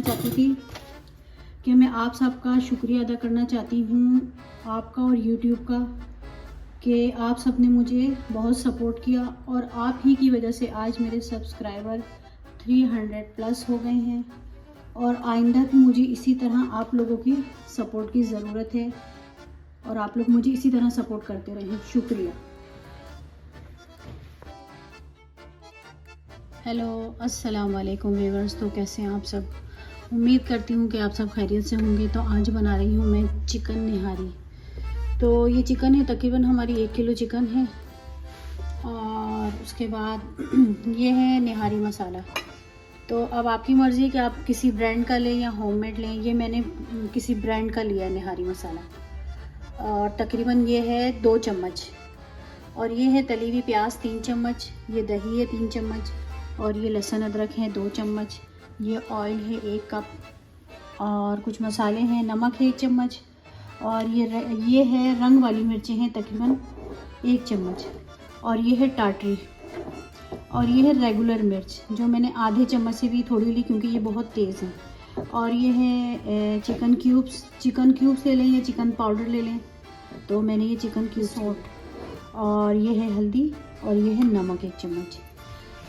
चाहती थी कि मैं आप सबका शुक्रिया अदा करना चाहती हूँ, आपका और यूट्यूब का, कि आप सब ने मुझे बहुत सपोर्ट किया और आप ही की वजह से आज मेरे सब्सक्राइबर 300 प्लस हो गए हैं। और आइंदा भी मुझे इसी तरह आप लोगों की सपोर्ट की ज़रूरत है और आप लोग मुझे इसी तरह सपोर्ट करते रहें। शुक्रिया। हेलो, अस्सलाम वालेकुम व्यूअर्स। तो कैसे हैं आप सब? उम्मीद करती हूँ कि आप सब खैरियत से होंगे। तो आज बना रही हूँ मैं चिकन निहारी। तो ये चिकन है, तकरीबन हमारी 1 किलो चिकन है। और उसके बाद ये है निहारी मसाला। तो अब आपकी मर्ज़ी है कि आप किसी ब्रांड का लें या होममेड लें। ये मैंने किसी ब्रांड का लिया है निहारी मसाला। और तकरीबन ये है 2 चम्मच। और ये है तली हुई प्याज 3 चम्मच, ये दही है 3 चम्मच, और ये लहसुन अदरक है 2 चम्मच, ये ऑयल है 1 कप, और कुछ मसाले हैं, नमक है 1 चम्मच, और ये है रंग वाली मिर्चें हैं तकरीबन 1 चम्मच, और ये है टाटरी, और ये है रेगुलर मिर्च जो मैंने आधे चम्मच से भी थोड़ी ली क्योंकि ये बहुत तेज़ है। और ये है चिकन क्यूब्स ले लें या चिकन पाउडर ले लें। तो मैंने ये चिकन क्यूब सॉल्ट, और ये है हल्दी, और ये है नमक 1 चम्मच।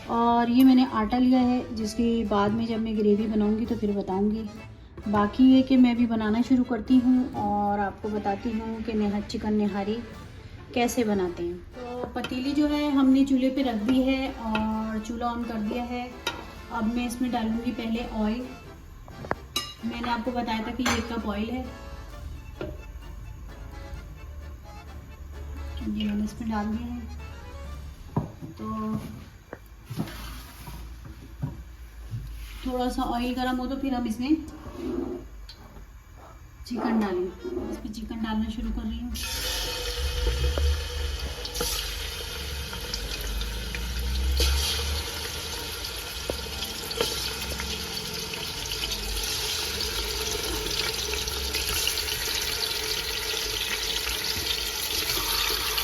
और ये मैंने आटा लिया है जिसकी बाद में जब मैं ग्रेवी बनाऊंगी तो फिर बताऊंगी। बाकी ये कि मैं भी बनाना शुरू करती हूँ और आपको बताती हूँ कि चिकन निहारी कैसे बनाते हैं। तो पतीली जो है हमने चूल्हे पे रख दी है और चूल्हा ऑन कर दिया है। अब मैं इसमें डालूँगी पहले ऑयल। मैंने आपको बताया था कि ये 1 कप ऑयल है, ये मैंने इसमें डाल दिया है। तो थोड़ा सा ऑयल गर्म हो तो फिर हम इसमें चिकन डालें। इसमें चिकन डालना शुरू कर रही हूँ।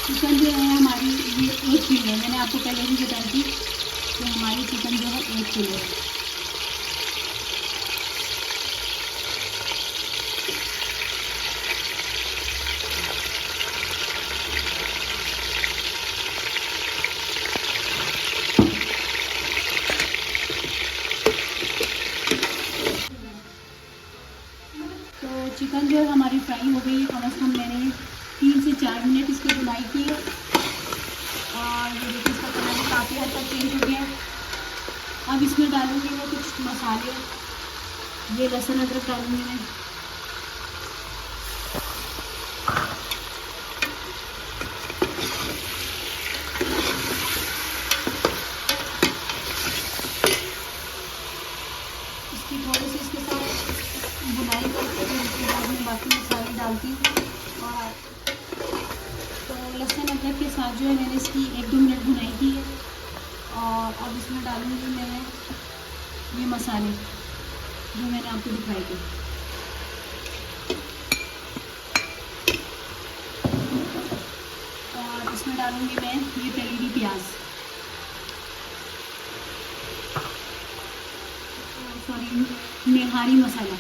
चिकन जो है हमारी ये 1 किलो है। मैंने आपको पहले ही बताई थी कि हमारी चिकन जो है 1 किलो है। तो चिकन जो है हमारी फ्राई हो गई। कम से कम मैंने 3 से 4 मिनट इसको भुनाई की है। और ये देखिए इसका कलर भी काफ़ी हद तक चेंज हो गया है। अब इसमें डालूंगी मैं कुछ मसाले। ये लहसुन अदरक डालूंगी मैं, इसकी थोड़ी सी इसके साथ बुनाई करके फिर उसके बाद में बाकी मसाले डालती हूँ। और तो लहसुन अदरक के साथ जो है मैंने इसकी 1-2 मिनट भुनाई की है। और अब इसमें डालूंगी मैं ये मसाले जो मैंने आपको दिखाए थे। और इसमें डालूंगी मैं ये तली हुई प्याज, सॉरी निहारी मसाला।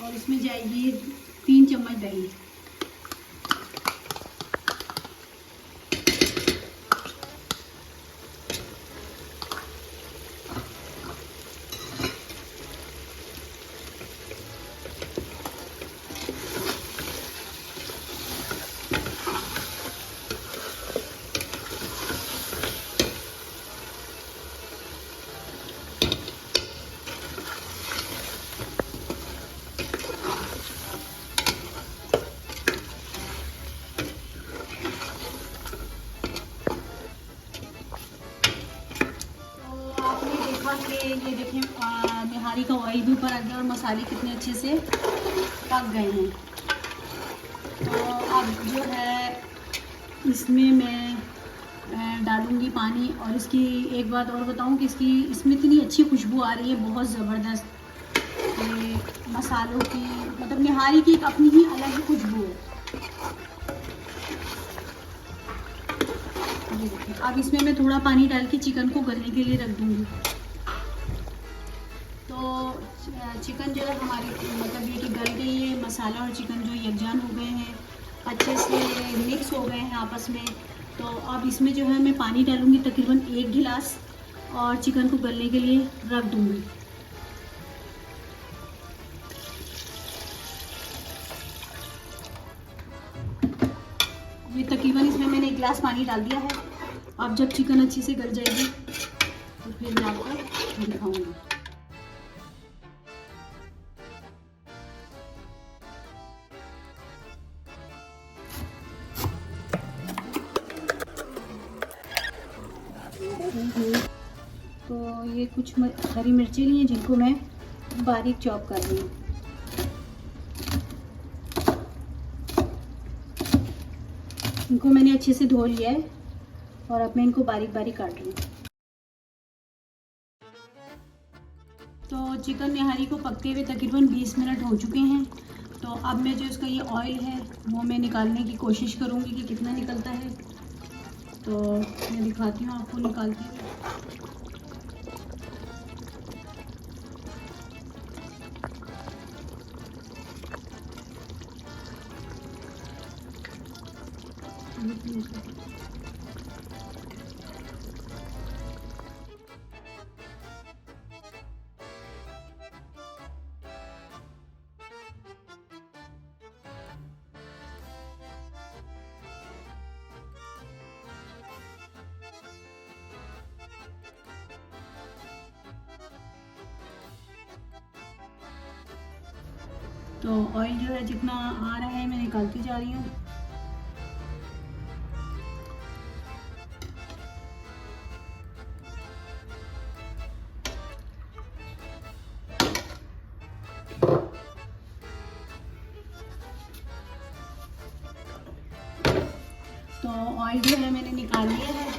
और इसमें जाएगी 3 चम्मच दही। कि ये देखें निहारी का ऑयल भी ऊपर आ गया और मसाले कितने अच्छे से पक गए हैं। तो अब जो है इसमें मैं डालूँगी पानी। और इसकी एक बात और बताऊँ कि इसमें इतनी अच्छी खुशबू आ रही है, बहुत ज़बरदस्त। ये मसालों की मतलब निहारी की एक अपनी ही अलग ही खुशबू है। ये देखिए, अब इसमें मैं थोड़ा पानी डाल के चिकन को गलने के लिए रख दूँगी। तो चिकन जो है हमारी मतलब ये कि गल गई है, मसाला और चिकन जो यकजान हो गए हैं, अच्छे से मिक्स हो गए हैं आपस में। तो अब इसमें जो है मैं पानी डालूँगी तकरीबन 1 गिलास और चिकन को गलने के लिए रख दूँगी। ये तकरीबन इसमें मैंने 1 गिलास पानी डाल दिया है। अब जब चिकन अच्छे से गल जाएगी तो फिर मैं आपको दिखाऊँगी। तो ये कुछ हरी मिर्ची ली हैं जिनको मैं बारीक चॉप कर रही हूँ। इनको मैंने अच्छे से धो लिया है और अब मैं इनको बारीक बारीक काट रही हूँ। तो चिकन निहारी को पकते हुए तकरीबन 20 मिनट हो चुके हैं। तो अब मैं जो इसका ये ऑयल है वो मैं निकालने की कोशिश करूँगी कि कितना निकलता है। तो मैं दिखाती हूँ आपको निकालती हूँ। तो ऑयल जो है जितना आ रहा है मैं निकालती जा रही हूँ। तो ऑयल जो है मैंने निकाल लिया है।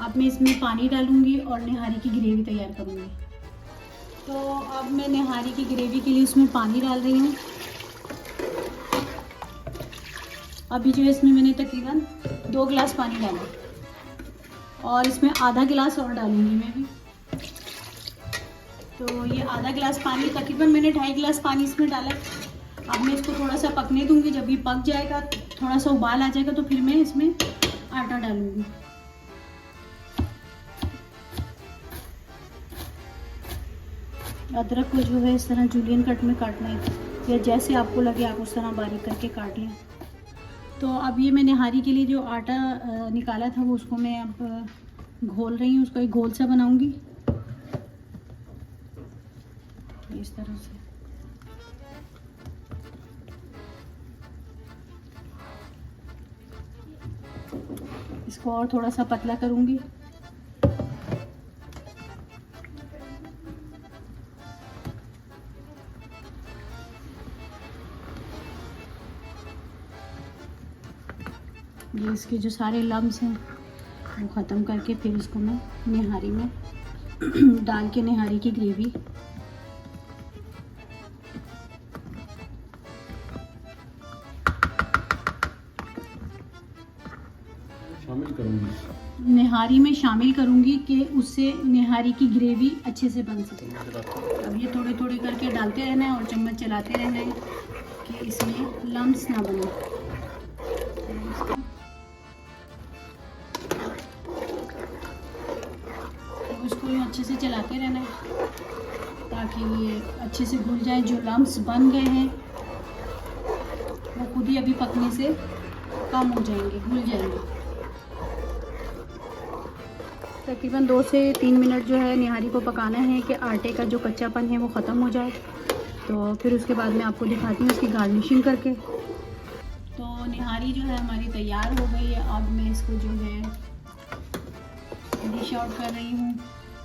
अब मैं इसमें पानी डालूंगी और निहारी की ग्रेवी तैयार करूंगी। तो अब मैं निहारी की ग्रेवी के लिए उसमें पानी डाल रही हूँ। अभी जो है इसमें मैंने तकरीबन 2 गिलास पानी डाला और इसमें आधा गिलास और डालूंगी मैं भी। तो ये आधा गिलास पानी, तकरीबन मैंने 2.5 गिलास पानी इसमें डाला है। अब मैं इसको थोड़ा सा पकने दूंगी। जब ये पक जाएगा, थोड़ा सा उबाल आ जाएगा, तो फिर मैं इसमें आटा डालूंगी। अदरक को जो है इस तरह जूलियन कट में काटना है, या जैसे आपको लगे आप उस तरह बारीक करके काट लें। तो अब ये मैं निहारी के लिए जो आटा निकाला था वो उसको मैं अब घोल रही हूँ। उसको एक घोल सा बनाऊंगी इस तरह से। इसको और थोड़ा सा पतला करूंगी। ये इसके जो सारे लम्स हैं वो ख़त्म करके फिर इसको मैं निहारी में डाल के निहारी की ग्रेवी शामिल करूंगी, निहारी में शामिल करूंगी कि उससे निहारी की ग्रेवी अच्छे से बन सके। अब ये थोड़े थोड़े करके डालते रहना है और चम्मच चलाते रहना है कि इसमें लम्स ना बने। उसको अच्छे से चलाते रहना है ताकि ये अच्छे से घुल जाए। जो लम्स बन गए हैं वो खुद ही अभी पकने से कम हो जाएंगे, घुल जाएंगे। तकरीबन 2 से 3 मिनट जो है निहारी को पकाना है कि आटे का जो कच्चापन है वो ख़त्म हो जाए। तो फिर उसके बाद मैं आपको दिखाती हूँ इसकी गार्निशिंग करके। तो निहारी जो है हमारी तैयार हो गई है। अब मैं इसको जो है डिश आउट कर रही हूँ।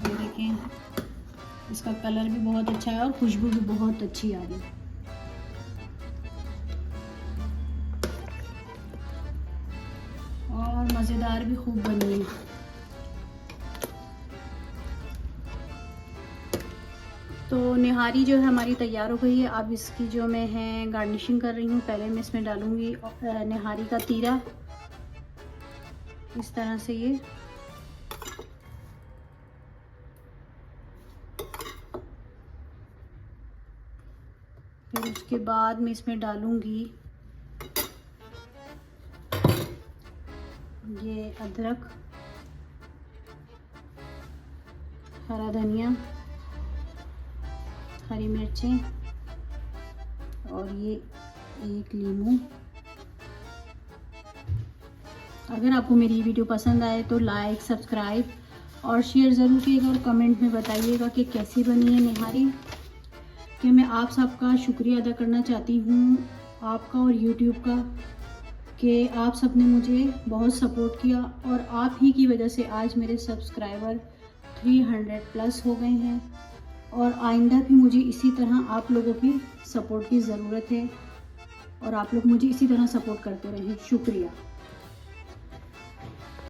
ये देखें, इसका कलर भी बहुत अच्छा है और खुशबू भी बहुत अच्छी आ रही है। और मज़ेदार भी खूब बनी है। तो निहारी जो है हमारी तैयार हो गई है। अब इसकी जो मैं है गार्निशिंग कर रही हूँ। पहले मैं इसमें डालूँगी निहारी का तीरा, इस तरह से ये। फिर उसके बाद मैं इसमें डालूँगी ये अदरक, हरा धनिया, हरी मिर्चें और ये एक लीमू। अगर आपको मेरी ये वीडियो पसंद आए तो लाइक, सब्सक्राइब और शेयर ज़रूर कीजिएगा और कमेंट में बताइएगा कि कैसी बनी है निहारी। कि मैं आप सबका शुक्रिया अदा करना चाहती हूँ, आपका और यूट्यूब का, कि आप सब ने मुझे बहुत सपोर्ट किया और आप ही की वजह से आज मेरे सब्सक्राइबर 300 प्लस हो गए हैं। और आइंदा भी मुझे इसी तरह आप लोगों की सपोर्ट की ज़रूरत है और आप लोग मुझे इसी तरह सपोर्ट करते रहें। शुक्रिया।